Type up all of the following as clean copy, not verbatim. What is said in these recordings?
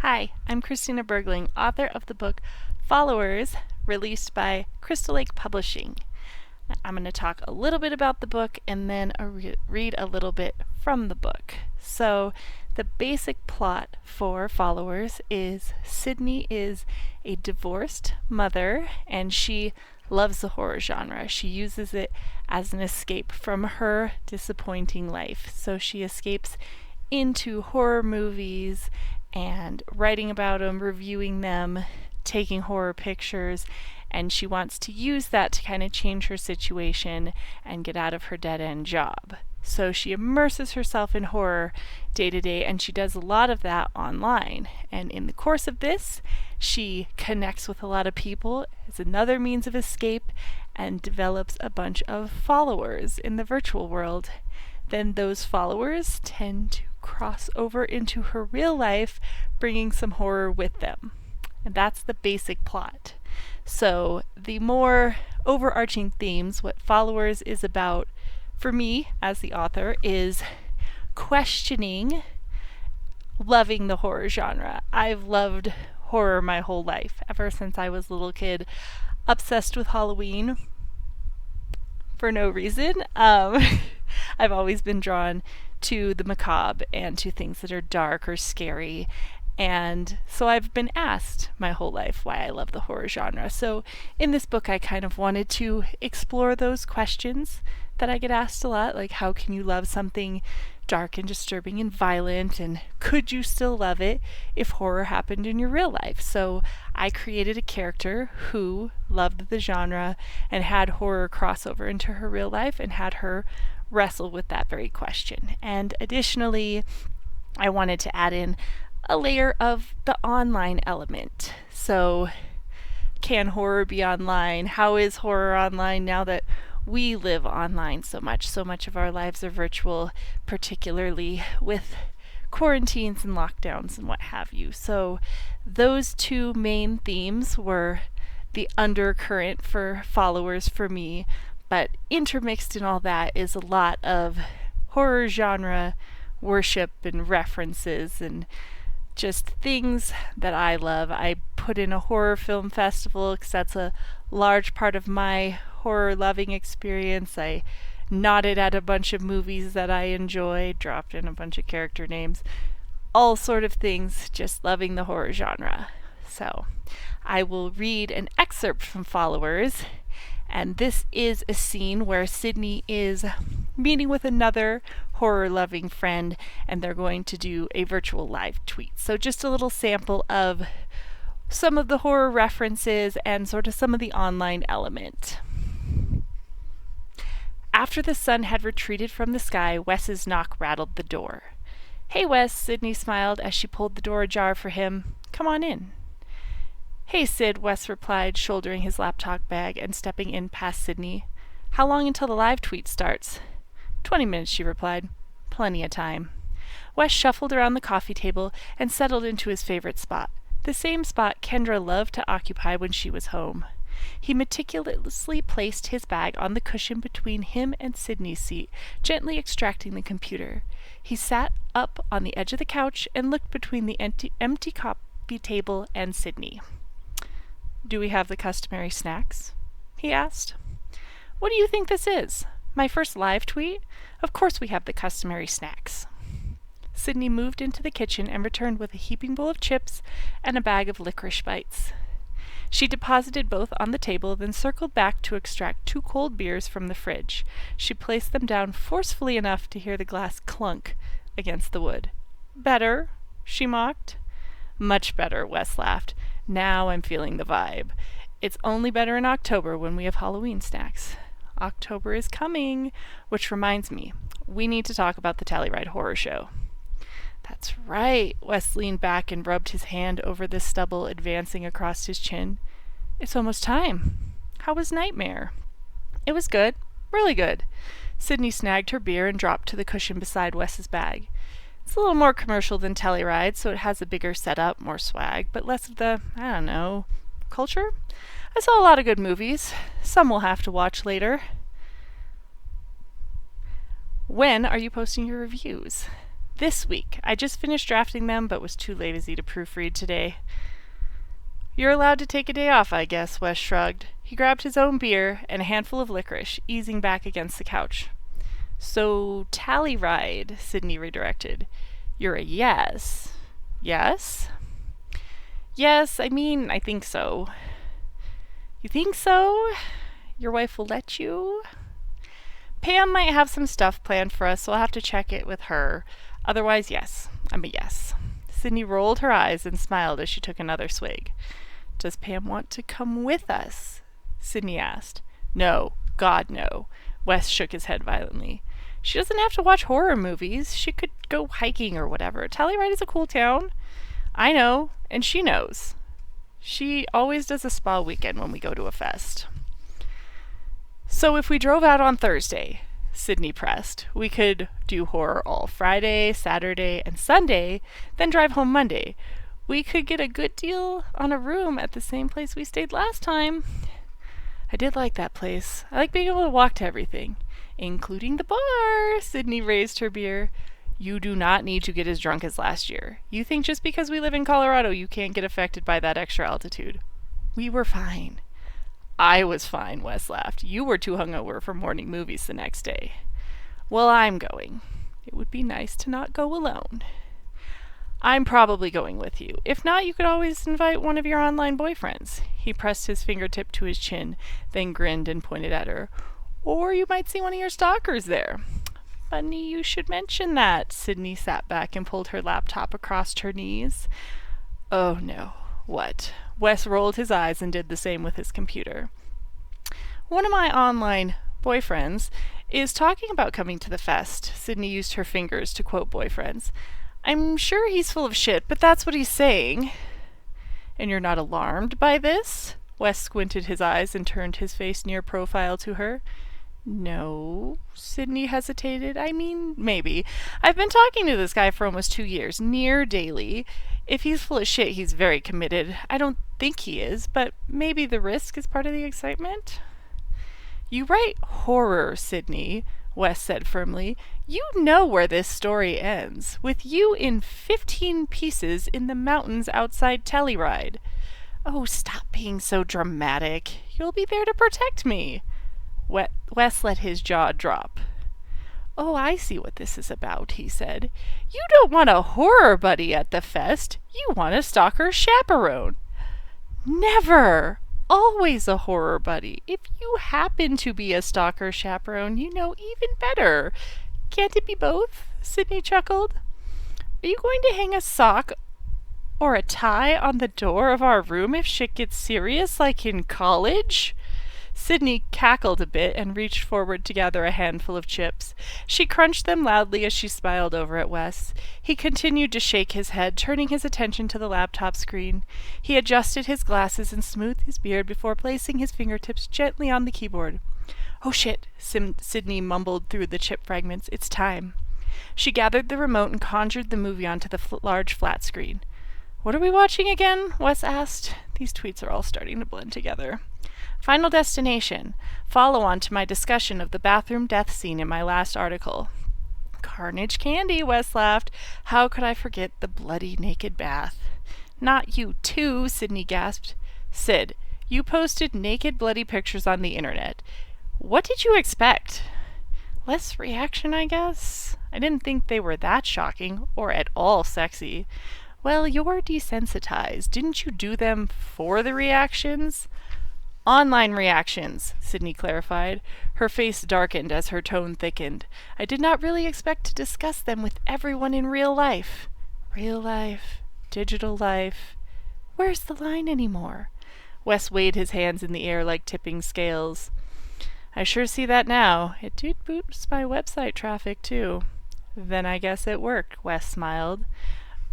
Hi, I'm Christina Bergling, author of the book Followers, released by Crystal Lake Publishing. I'm going to talk a little bit about the book and then read a little bit from the book. So, the basic plot for Followers is Sidney is a divorced mother and she loves the horror genre. She uses it as an escape from her disappointing life. So she escapes into horror movies and writing about them, reviewing them, taking horror pictures, and she wants to use that to kind of change her situation and get out of her dead-end job. So she immerses herself in horror day to day, and she does a lot of that online. And in the course of this, she connects with a lot of people as another means of escape and develops a bunch of followers in the virtual world. Then those followers tend to cross over into her real life, bringing some horror with them. And that's the basic plot. So the more overarching themes, what Followers is about for me as the author is questioning loving the horror genre. I've loved horror my whole life, ever since I was a little kid, obsessed with Halloween for no reason. I've always been drawn to the macabre and to things that are dark or scary. And so I've been asked my whole life why I love the horror genre. So in this book, I kind of wanted to explore those questions that I get asked a lot, like how can you love something dark and disturbing and violent, and could you still love it if horror happened in your real life? So I created a character who loved the genre and had horror crossover into her real life and had her wrestle with that very question. And additionally, I wanted to add in a layer of the online element. So, can horror be online? How is horror online now that we live online so much? So much of our lives are virtual, particularly with quarantines and lockdowns and what have you. So, those two main themes were the undercurrent for Followers for me, but intermixed in all that is a lot of horror genre worship and references and just things that I love. I put in a horror film festival because that's a large part of my horror loving experience. I nodded at a bunch of movies that I enjoy, dropped in a bunch of character names, all sort of things, just loving the horror genre. So I will read an excerpt from Followers, and this is a scene where Sidney is meeting with another horror-loving friend, and they're going to do a virtual live tweet. So just a little sample of some of the horror references and sort of some of the online element. After the sun had retreated from the sky, Wes's knock rattled the door. "Hey, Wes," Sidney smiled as she pulled the door ajar for him. "Come on in." "Hey, Sid," Wes replied, shouldering his laptop bag and stepping in past Sidney. "How long until the live tweet starts?" 20 minutes, she replied. "Plenty of time." Wes shuffled around the coffee table and settled into his favorite spot, the same spot Kendra loved to occupy when she was home. He meticulously placed his bag on the cushion between him and Sidney's seat, gently extracting the computer. He sat up on the edge of the couch and looked between the empty coffee table and Sidney. "Do we have the customary snacks?" he asked. "What do you think this is? My first live tweet? Of course we have the customary snacks." Sidney moved into the kitchen and returned with a heaping bowl of chips and a bag of licorice bites. She deposited both on the table, then circled back to extract 2 cold beers from the fridge. She placed them down forcefully enough to hear the glass clunk against the wood. "Better?" she mocked. "Much better," Wes laughed. "Now I'm feeling the vibe. It's only better in October when we have Halloween snacks." October is coming, which reminds me, we need to talk about the Telluride Horror Show. "That's right." Wes leaned back and rubbed his hand over the stubble advancing across his chin. "It's almost time. How was Nightmare?" "It was good. Really good." Sidney snagged her beer and dropped to the cushion beside Wes's bag. "It's a little more commercial than Telluride, so it has a bigger setup, more swag, but less of the, culture. I saw a lot of good movies. Some we'll have to watch later." "When are you posting your reviews?" This week. I just finished drafting them, but was too lazy to proofread today. You're allowed to take a day off, I guess, Wes shrugged. He grabbed his own beer and a handful of licorice, easing back against the couch. So, Telluride, Sidney redirected. You're a yes. Yes? Yes, I think so. You think so? Your wife will let you? Pam might have some stuff planned for us, so I'll have to check it with her. Otherwise, yes. I'm a yes. Sidney rolled her eyes and smiled as she took another swig. Does Pam want to come with us? Sidney asked. No. God, no. Wes shook his head violently. She doesn't have to watch horror movies. She could go hiking or whatever. Telluride is a cool town. I know, and she knows. She always does a spa weekend when we go to a fest. So if we drove out on Thursday, Sidney pressed, we could do horror all Friday, Saturday, and Sunday, then drive home Monday. We could get a good deal on a room at the same place we stayed last time. I did like that place. I like being able to walk to everything, including the bar. Sidney raised her beer. You do not need to get as drunk as last year. You think just because we live in Colorado you can't get affected by that extra altitude. We were fine. I was fine, Wes laughed. You were too hungover for morning movies the next day. Well, I'm going. It would be nice to not go alone. I'm probably going with you. If not, you could always invite one of your online boyfriends. He pressed his fingertip to his chin, then grinned and pointed at her. Or you might see one of your stalkers there. Funny you should mention that. Sidney sat back and pulled her laptop across her knees. Oh no. What? Wes rolled his eyes and did the same with his computer. One of my online boyfriends is talking about coming to the fest. Sidney used her fingers to quote boyfriends. I'm sure he's full of shit, but that's what he's saying. And you're not alarmed by this? Wes squinted his eyes and turned his face near profile to her. No, Sidney hesitated. Maybe. I've been talking to this guy for almost 2 years, near daily. If he's full of shit, he's very committed. I don't think he is, but maybe the risk is part of the excitement. You write horror, Sidney, Wes said firmly. You know where this story ends, with you in 15 pieces in the mountains outside Telluride. Oh, stop being so dramatic. You'll be there to protect me. Wes let his jaw drop. Oh, I see what this is about, he said. You don't want a horror buddy at the fest. You want a stalker chaperone. Never! Always a horror buddy. If you happen to be a stalker chaperone, you know even better. Can't it be both? Sidney chuckled. Are you going to hang a sock or a tie on the door of our room if shit gets serious, like in college? Sidney cackled a bit and reached forward to gather a handful of chips. She crunched them loudly as she smiled over at Wes. He continued to shake his head, turning his attention to the laptop screen. He adjusted his glasses and smoothed his beard before placing his fingertips gently on the keyboard. Oh shit, Sidney mumbled through the chip fragments. It's time. She gathered the remote and conjured the movie onto the large flat screen. What are we watching again? Wes asked. These tweets are all starting to blend together. Final Destination. Follow on to my discussion of the bathroom death scene in my last article. Carnage candy, Wes laughed. How could I forget the bloody naked bath? Not you too, Sidney gasped. Sid, you posted naked bloody pictures on the internet. What did you expect? Less reaction, I guess? I didn't think they were that shocking, or at all sexy. Well, you're desensitized. Didn't you do them for the reactions? Online reactions, Sidney clarified. Her face darkened as her tone thickened. I did not really expect to discuss them with everyone in real life. Real life, digital life. Where's the line anymore? Wes weighed his hands in the air like tipping scales. I sure see that now. It did boost my website traffic, too. Then I guess it worked, Wes smiled.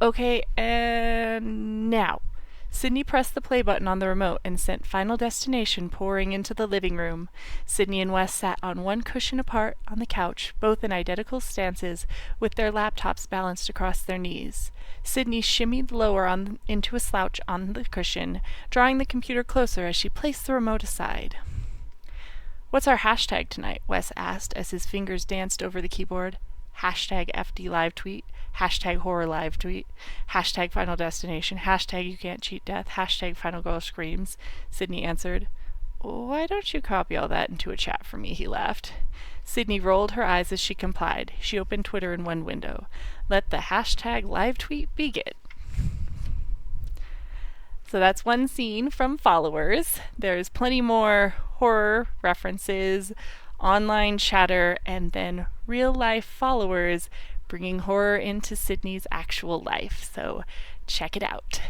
Okay, and now. Sidney pressed the play button on the remote and sent Final Destination pouring into the living room. Sidney and Wes sat on one cushion apart on the couch, both in identical stances, with their laptops balanced across their knees. Sidney shimmied lower into a slouch on the cushion, drawing the computer closer as she placed the remote aside. What's our hashtag tonight? Wes asked as his fingers danced over the keyboard. Hashtag FD Live Tweet. hashtag horror live tweet, hashtag final destination, hashtag you can't cheat death, hashtag final girl screams. Sidney answered, "Why don't you copy all that into a chat for me?" He laughed. Sidney rolled her eyes as she complied. She opened Twitter in one window. Let the hashtag live tweet begin. So that's one scene from Followers. There's plenty more horror references, online chatter, and then real life followers bringing horror into Sidney's actual life. So check it out.